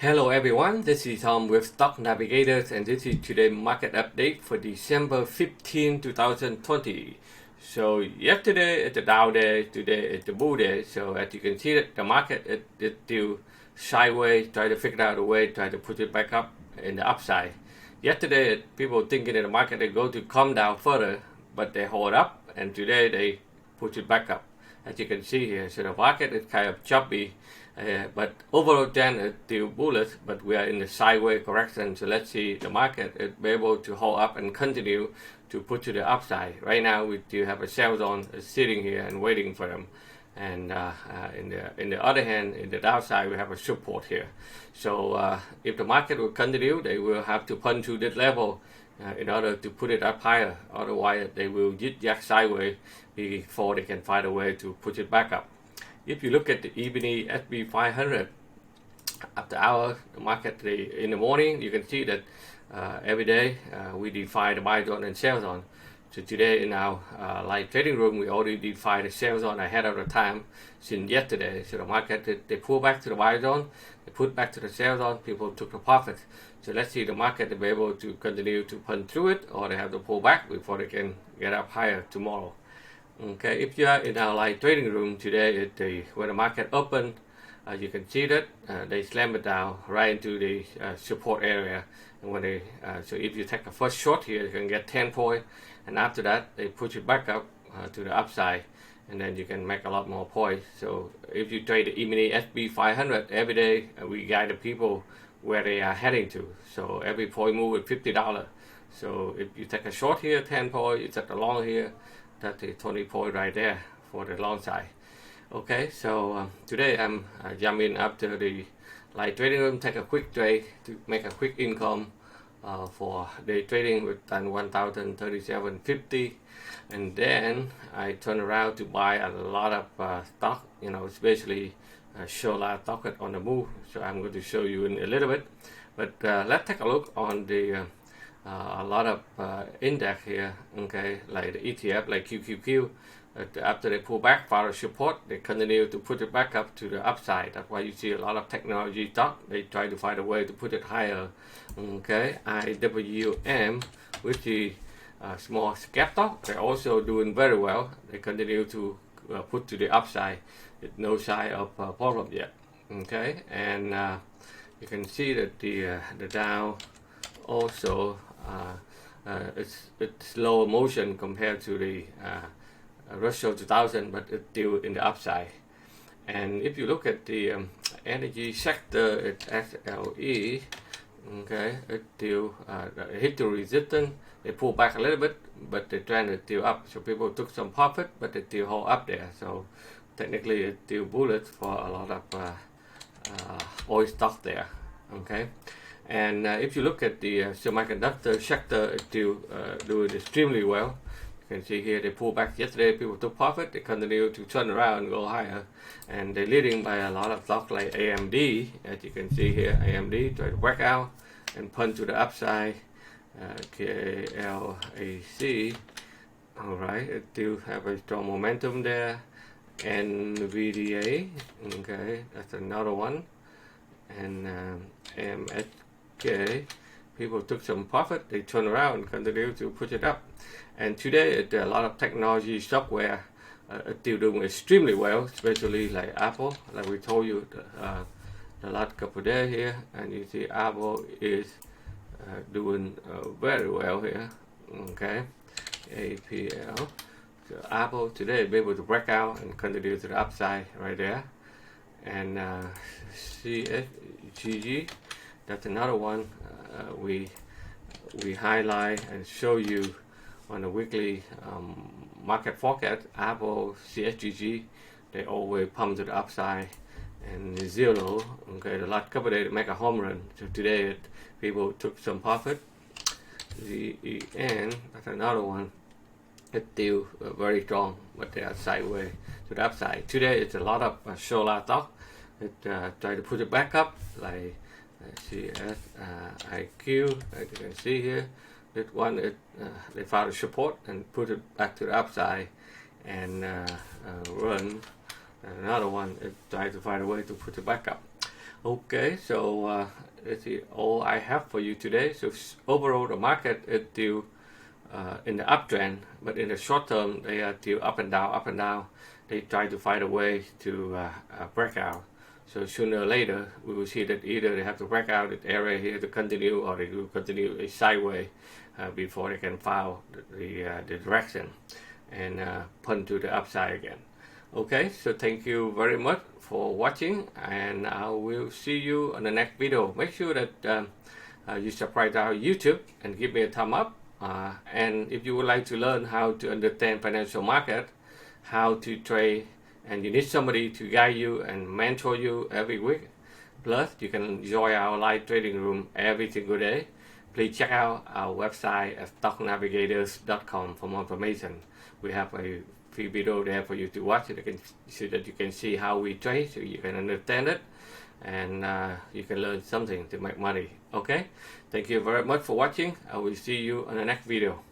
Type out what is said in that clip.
Hello everyone, this is Tom with Stock Navigators and this is today's market update for December 15, 2020. So yesterday it's the Dow Day, today it's the Bull Day. So as you can see that the market is still sideways, try to figure out a way, try to push it back up in the upside. Yesterday people thinking that the market is going to come down further, but they hold up and today they push it back up. As you can see here, so the market is kind of choppy. But overall trend is still bullish, but we are in the sideways correction. So let's see the market is able to hold up and continue to push to the upside. Right now we still have a sell zone sitting here and waiting for them. And in the other hand, in the downside, we have a support here. So if the market will continue, they will have to punch to this level in order to put it up higher. Otherwise, they will zigzag sideways before they can find a way to push it back up. If you look at the evening S&P 500 after hours, the market in the morning, you can see that every day we define the buy zone and sell zone. So today in our live trading room, we already defined the sell zone ahead of the time since yesterday. So the market, they pull back to the buy zone, they put back to the sell zone, people took the profit. So let's see the market to be able to continue to punch through it, or they have to pull back before they can get up higher tomorrow. Okay, if you are in our live trading room today, when the market opened, you can see that they slammed it down right into the support area. And when so if you take a first short here, you can get 10 points, and after that they push it back up to the upside, and then you can make a lot more points. So if you trade the E-mini S&P 500 every day, we guide the people where they are heading to. So every point move with $50. So if you take a short here, 10 points, you take a long here, that's the 20 point right there for the long side. Okay, so today I'm jumping up to the live trading room, take a quick trade to make a quick income for the trading with 1,037.50, and then I turn around to buy a lot of stock, especially Solar stock on the move. So I'm going to show you in a little bit, but let's take a look on the a lot of index here, okay, like the ETF, like QQQ. After they pull back for support, they continue to put it back up to the upside. That's why you see a lot of technology stock, they try to find a way to put it higher. Okay, IWM, which is small cap stock, they're also doing very well. They continue to put to the upside. It's no sign of problem yet. Okay, and you can see that the Dow also it's slow motion compared to the Russell 2000, but it's still in the upside. And if you look at the energy sector, it's SLE. Okay, it's still hit the resistance. They pull back a little bit, but the trend is still up. So people took some profit, but they still hold up there. So technically, it's still bullish for a lot of oil stock there. Okay. And if you look at the semiconductor sector, it's still doing extremely well. You can see here they pulled back yesterday, people took profit, they continue to turn around and go higher. And they're leading by a lot of stocks like AMD, as you can see here, AMD try to work out and punch to the upside. KLAC, alright, it still have a strong momentum there. NVDA, okay, that's another one. And MSK, people took some profit, they turn around and continue to push it up. And today a lot of technology software still doing extremely well, especially like Apple, like we told you the last couple of days here. And you see Apple is doing very well here. Okay, APL. So Apple today be able to break out and continue to the upside right there. And CSGG, that's another one we highlight and show you on the weekly market forecast. Apple, CSGG, they always pump to the upside. And zero, okay, the last couple of days make a home run. So today people took some profit. ZEN, that's another one. It's still very strong, but they are sideways to the upside. Today it's a lot of Solar stock. It try to put it back up, like CSIQ, as you can see here. This one, they found a support and put it back to the upside and run. And another one is trying to find a way to put it back up. Okay, so that's all I have for you today. So overall, the market is still in the uptrend, but in the short term, they are still up and down, up and down. They try to find a way to break out. So sooner or later, we will see that either they have to break out the area here to continue, or they will continue a sideways before they can follow the direction and punt to the upside again. Okay, so thank you very much for watching, and I will see you on the next video. Make sure that you subscribe to our YouTube and give me a thumb up. And if you would like to learn how to understand financial market, how to trade, and you need somebody to guide you and mentor you every week, plus you can join our live trading room every single day. Please check out our website at stocknavigators.com for more information. We have a free video there for you to watch so that you can see how we trade, so you can understand it, and you can learn something to make money. Okay, thank you very much for watching. I will see you on the next video.